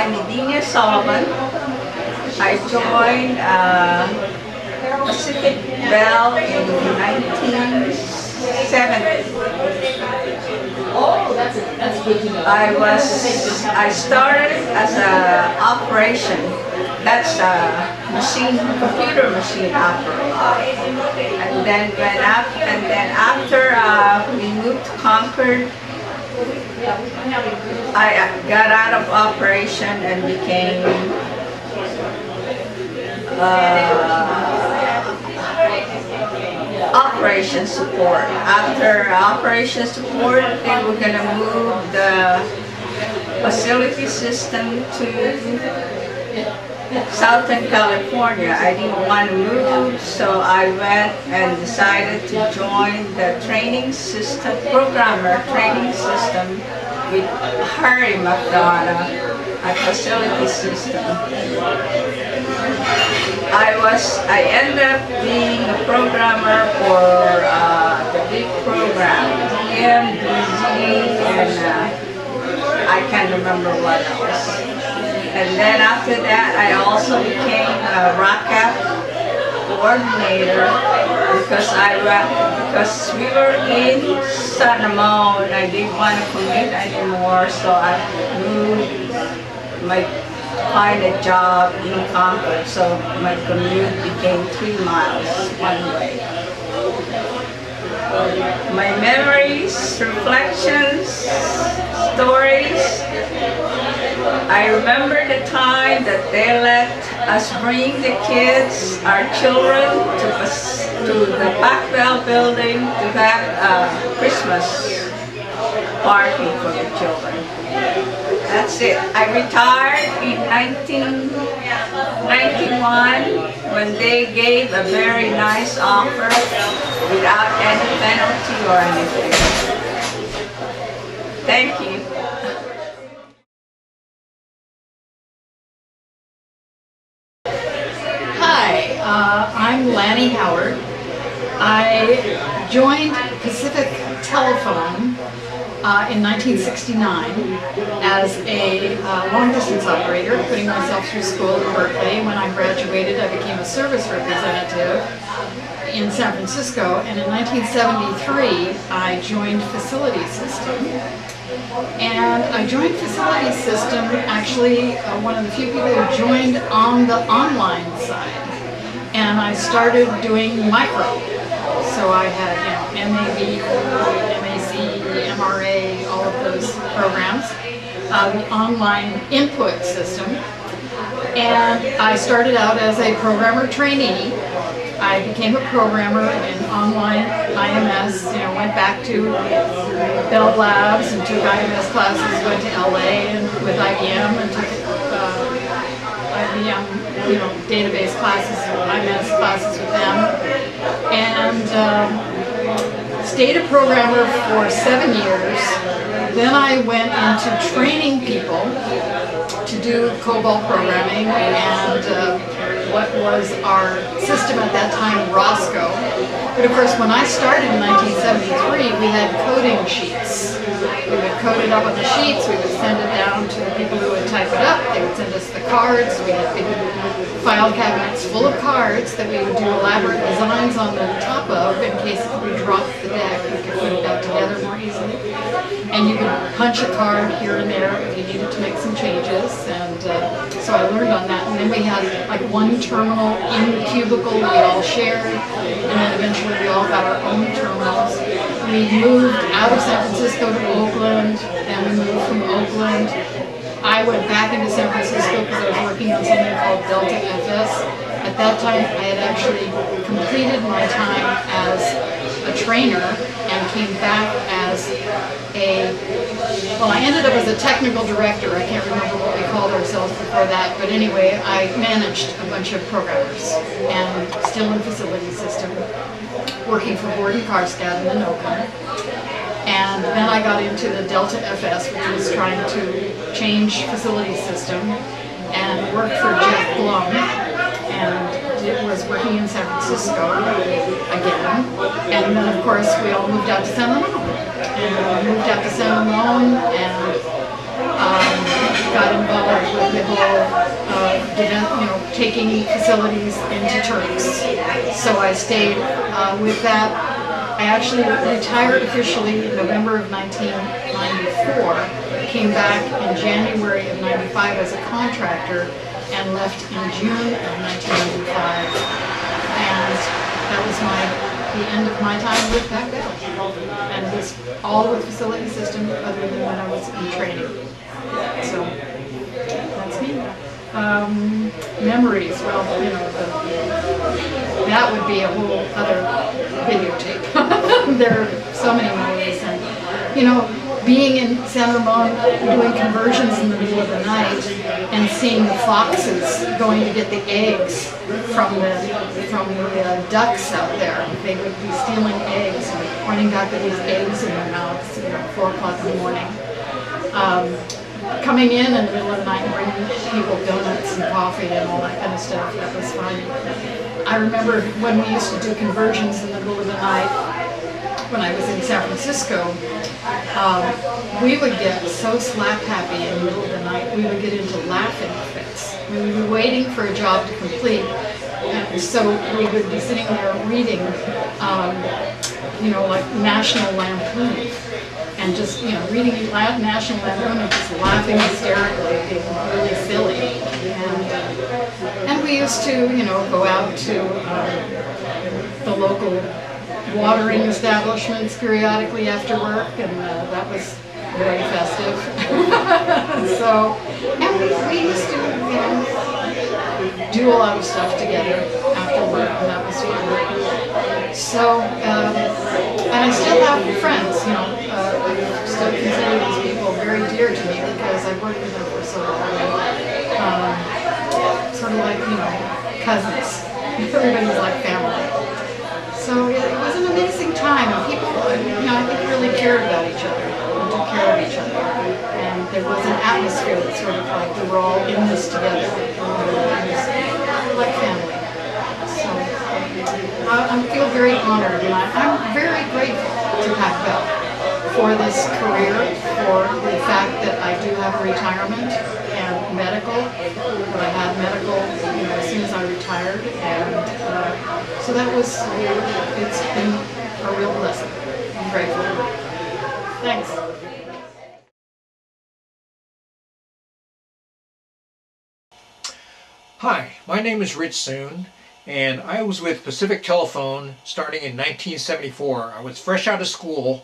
I'm Edinia Sullivan. I joined Pacific Bell in 1970. Oh, that's good to know. I started as a operation. That's a computer machine operator. And then after we moved to Concord, I got out of operation and became operation support. After operation support, they were going to move the facility system to Southern California. I didn't want to move, so I went and decided to join the training system, programmer training system with Harry McDonough at Facility System. I ended up being a programmer for the big program, DMDZ, and I can't remember what else. And then after that, I also became a ROCAP coordinator because we were in San Ramon. I didn't want to commute anymore, so I moved find a job in Concord, so my commute became 3 miles one way. My memories, reflections, stories. I remember the time that they let us bring the kids, our children, to the Pac-Bell building to have a Christmas party for the children. That's it. I retired in 1991 when they gave a very nice offer without any penalty or anything. Thank you. Hi, I'm Lanny Howard. I joined Pacific Telephone in 1969 as a long-distance operator, putting myself through school in Berkeley. When I graduated, I became a service representative in San Francisco, and in 1973, I joined Facility System. And I joined Facility System, actually one of the few people who joined on the online side. And I started doing micro. So I had, MAV, MAC, MRA, all of those programs, the online input system. And I started out as a programmer trainee. I became a programmer in online IMS, went back to Bell Labs and took IMS classes, went to LA and with IBM and took IBM, database classes, IMS classes with them. And stayed a programmer for 7 years. Then I went into training people to do COBOL programming and what was our system at that time, Roscoe. But of course, when I started in 1973, we had coding sheets. We would code it up on the sheets, we would send it down to the people who would type it up, they would send us the cards, we had big file cabinets full of cards that we would do elaborate designs on the top of in case we dropped the deck, we could put it back together more easily. And you could punch a card here and there if you needed to make some changes, and so I learned on that. And then we had like one terminal in the cubicle we all shared, and then eventually we all got our own terminals. We moved out of San Francisco to Oakland, and we moved from Oakland. I went back into San Francisco because I was working on something called Delta FS. At that time, I had actually completed my time as a trainer and came back as I ended up as a technical director. I can't remember what we called ourselves before that, but anyway, I managed a bunch of programmers and still in Facility System, working for Gordon Karstad in the Oakland. And then I got into the Delta FS, which was trying to change Facility System, and worked for Jeff Blum, and was working in San Francisco again. And then, of course, we all moved out to San Ramon. And we moved out to San Ramon, and got involved with the whole, taking facilities into Turks. So I stayed with that. I actually retired officially in November of 1994, came back in January of 95 as a contractor, and left in June of 1995. And that was the end of my time with PacBell. And it was all with facility system other than when I was in training. So that's me. Memories, well, that would be a whole other videotape. There are so many memories, and being in San Ramon doing conversions in the middle of the night and seeing the foxes going to get the eggs from the ducks out there. They would be stealing eggs and running back with these eggs in their mouths at 4 o'clock in the morning. Coming in the middle of the night and bringing people donuts and coffee and all that kind of stuff. That was fun. I remember when we used to do conversions in the middle of the night when I was in San Francisco, we would get so slap happy in the middle of the night, we would get into laughing fits. We would be waiting for a job to complete, and so we would be sitting there reading, like National Lampoon. And just, reading National Lampoon and just laughing hysterically, being really silly. And we used to, go out to the local watering establishments periodically after work, and that was very festive. And we used to, do a lot of stuff together after work, and that was fun. So, and I still have friends, I still consider these people very dear to me because I've worked with them for so long. Sort of like, cousins. Everybody's like family. So it was an amazing time, and people, I think really cared about each other and took care of each other. And there was an atmosphere that sort of like we were all in this together. Like family. So I feel very honored, and I'm very grateful to PacBell for this career, for the fact that I do have a retirement and medical. But I had medical, as soon as I retired, and so it's been a real blessing. I'm grateful. Thanks. Hi, my name is Rich Soon, and I was with Pacific Telephone starting in 1974. I was fresh out of school,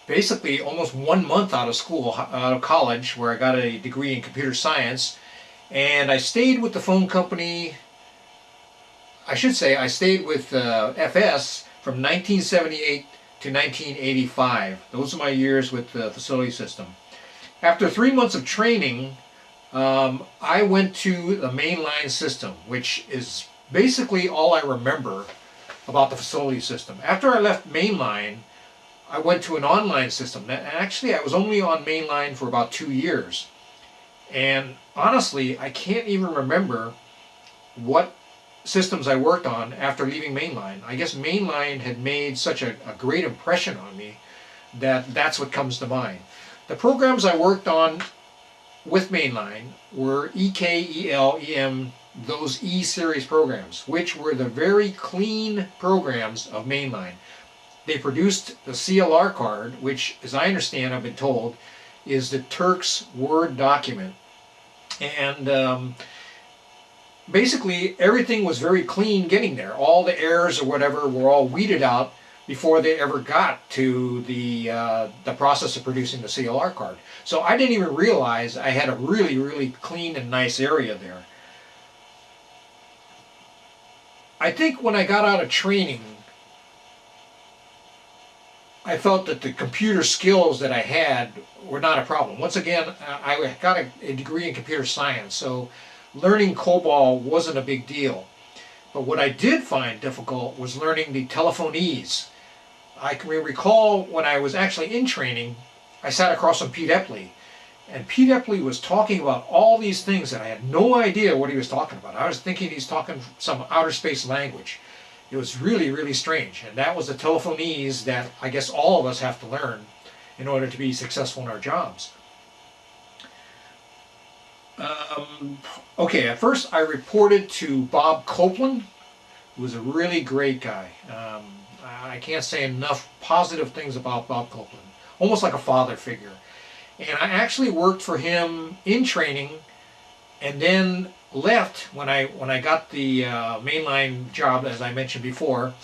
basically almost 1 month out of college, where I got a degree in computer science, and I stayed with the phone company. I should say I stayed with FS from 1978 to 1985. Those are my years with the facility system. After 3 months of training, I went to the mainline system, which is basically all I remember about the facility system. After I left mainline, I went to an online system. Actually, I was only on mainline for about 2 years. And honestly, I can't even remember what systems I worked on after leaving mainline. I guess mainline had made such a great impression on me that that's what comes to mind. The programs I worked on with mainline were EK, EL, EM, those E-series programs, which were the very clean programs of mainline. They produced the CLR card, which, as I understand, I've been told, is the Turks Word document. And basically everything was very clean getting there. All the errors or whatever were all weeded out before they ever got to the process of producing the CLR card. So I didn't even realize I had a really, really clean and nice area there. I think when I got out of training, I felt that the computer skills that I had were not a problem. Once again, I got a degree in computer science, so learning COBOL wasn't a big deal. But what I did find difficult was learning the telephonese. I can recall when I was actually in training, I sat across from Pete Epley, and Pete Epley was talking about all these things that I had no idea what he was talking about. I was thinking he's talking some outer space language. It was really, really strange, and that was the telephonese that I guess all of us have to learn in order to be successful in our jobs. Okay, at first I reported to Bob Copeland, who was a really great guy. I can't say enough positive things about Bob Copeland. Almost like a father figure. And I actually worked for him in training, and then left when I got the mainline job, as I mentioned before,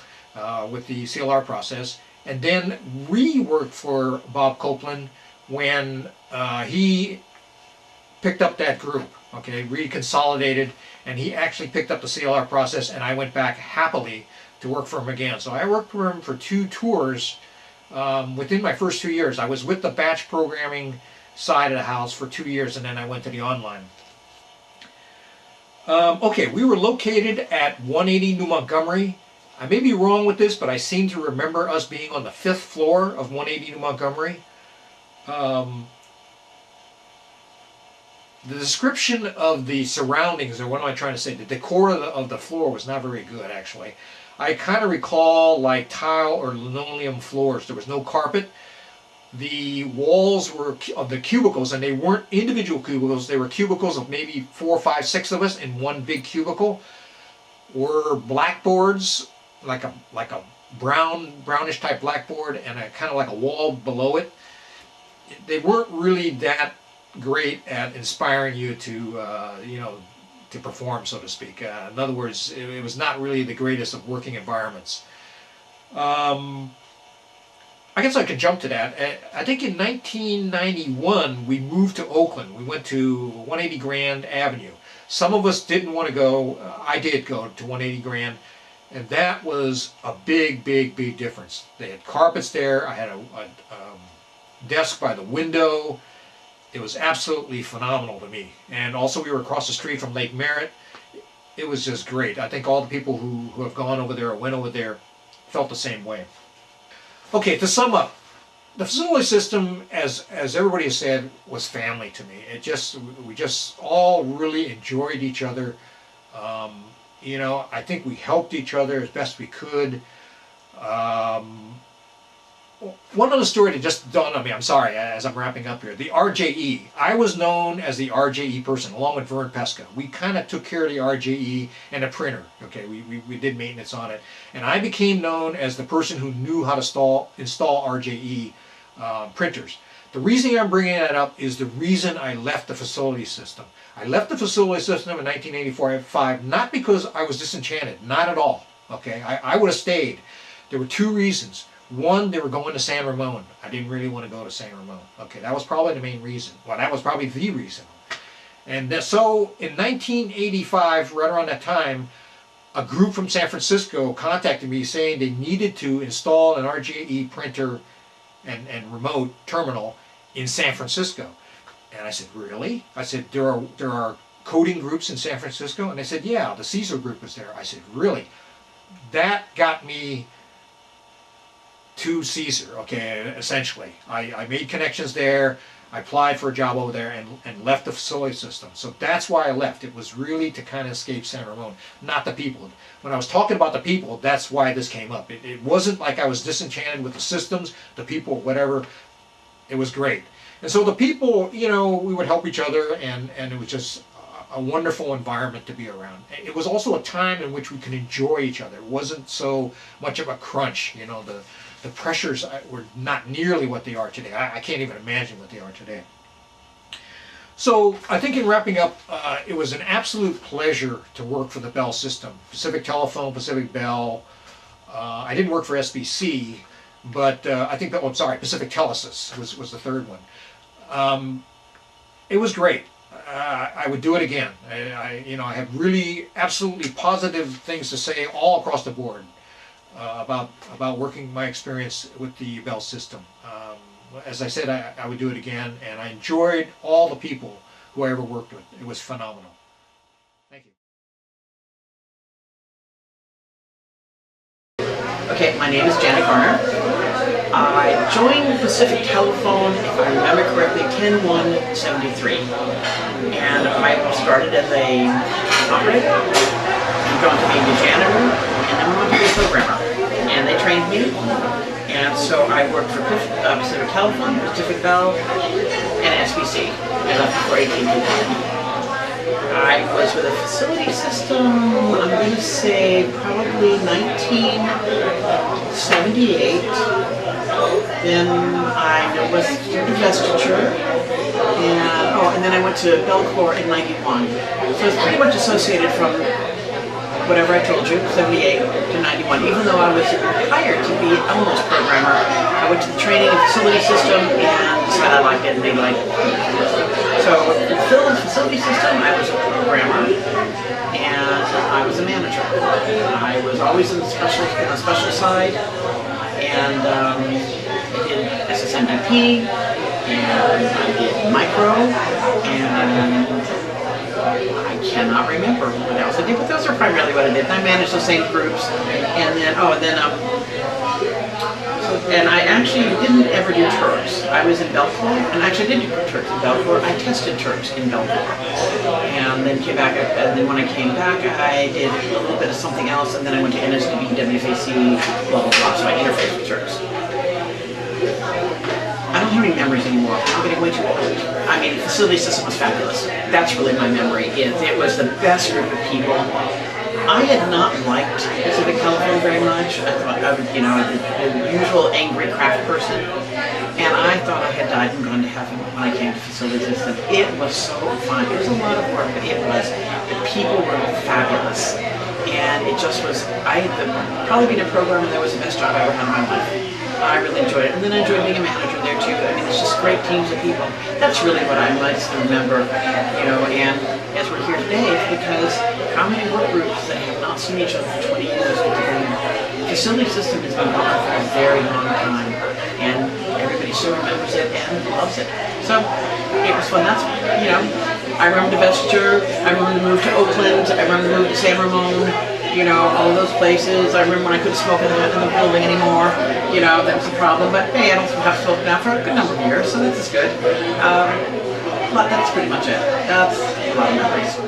with the CLR process, and then reworked for Bob Copeland when he picked up that group. Okay, reconsolidated, and he actually picked up the CLR process, and I went back happily to work for him again. So I worked for him for 2 tours within my first 2 years. I was with the batch programming side of the house for 2 years, and then I went to the online. Okay, we were located at 180 New Montgomery. I may be wrong with this, but I seem to remember us being on the 5th floor of 180 New Montgomery. The description of the surroundings, or what am I trying to say, the decor of the floor was not very good, actually. I kind of recall like tile or linoleum floors. There was no carpet. The walls were of the cubicles, and they weren't individual cubicles. They were cubicles of maybe 4, 5, 6 of us in one big cubicle. Were blackboards, like a brownish type blackboard, and a kind of like a wall below it. They weren't really that great at inspiring you to to perform, so to speak. In other words, it was not really the greatest of working environments. I guess I could jump to that. I think in 1991 we moved to Oakland. We went to 180 Grand Avenue. Some of us didn't want to go. I did go to 180 Grand, and that was a big difference. They had carpets there. I had a desk by the window. It was absolutely phenomenal to me. And also we were across the street from Lake Merritt. It was just great. I think all the people who have gone over there or went over there felt the same way. Okay, to sum up, the facility system, as everybody has said, was family to me. We just all really enjoyed each other. I think we helped each other as best we could. One other story that just dawned on me, I'm sorry, as I'm wrapping up here. The RJE. I was known as the RJE person, along with Vern Pesca. We kind of took care of the RJE and the printer. Okay, we did maintenance on it. And I became known as the person who knew how to install RJE printers. The reason I'm bringing that up is the reason I left the facility system. I left the facility system in 1984-5, not because I was disenchanted, not at all. Okay, I would have stayed. There were 2 reasons. One, they were going to San Ramon. I didn't really want to go to San Ramon. Okay, that was probably the main reason. Well, that was probably the reason. And so in 1985, right around that time, a group from San Francisco contacted me saying they needed to install an RJE printer and remote terminal in San Francisco. And I said, really? I said, there are coding groups in San Francisco? And they said, yeah, the Caesar group is there. I said, really? That got me to Caesar, okay, essentially. I made connections there, I applied for a job over there, and left the facility system. So that's why I left. It was really to kind of escape San Ramon, not the people. When I was talking about the people, that's why this came up. It wasn't like I was disenchanted with the systems, the people, whatever. It was great. And so the people, we would help each other, and it was just a wonderful environment to be around. It was also a time in which we could enjoy each other. It wasn't so much of a crunch, the pressures were not nearly what they are today. I can't even imagine what they are today. So I think in wrapping up, it was an absolute pleasure to work for the Bell system. Pacific Telephone, Pacific Bell. I didn't work for SBC, but I think Pacific Telesis was the third one. It was great. I would do it again. I have really absolutely positive things to say all across the board. About working my experience with the Bell system. As I said, I would do it again, and I enjoyed all the people who I ever worked with. It was phenomenal. Thank you. Okay, my name is Janet Garner. I joined Pacific Telephone, if I remember correctly, 10/1/73, and I started as a operator, moved on to being a janitor, and then went on to be a programmer. And they trained me, and so I worked for Pacific Telephone, Pacific Bell, and SBC. I left before AT&T. I was with a facility system, I'm going to say probably 1978. Then I was divestiture. And then I went to Belcor in 91. So it's pretty much associated from whatever I told you, 78 to 91. Even though I was hired to be an Elmos programmer, I went to the training and facility system and decided I liked it and they liked it. So in the facility system, I was a programmer and I was a manager. I was always in the special side, and I did SSMDP, and I did micro, and I cannot remember what else I did, but those are primarily what I did. And I managed those same groups, and I actually didn't ever do Turks. I was in Belcor, and actually did do Turks in Belcor. I tested Turks in Belcor, and then came back. And then when I came back, I did a little bit of something else, and then I went to NSDB, WFAC, blah blah blah. So I interfaced with Turks. I don't have any memories anymore. I'm getting way too old. I mean, the facility system was fabulous. That's really my memory. It was the best group of people. I had not liked Pacific Telephone very much. I thought I would, the usual angry craft person. And I thought I had died and gone to heaven when I came to facility system. It was so fun. It was a lot of work, but the people were fabulous. And it just was, probably being a programmer, that was the best job I ever had in my life. I really enjoyed it. And then I enjoyed being a manager there too. I mean, it's just great teams of people. That's really what I most remember, and as we're here today, it's because how many work groups that have not seen each other for 20 years get together. The facility system has been gone for a very long time, and everybody still remembers it and loves it. So it was fun. That's, I remember divestiture, I remember the move to Oakland, I remember the move to San Ramon, all those places. I remember when I couldn't smoke in the building anymore, that was a problem, but hey, I don't have to smoke now for a good number of years, so this is good. But that's pretty much it. That's a lot of memories.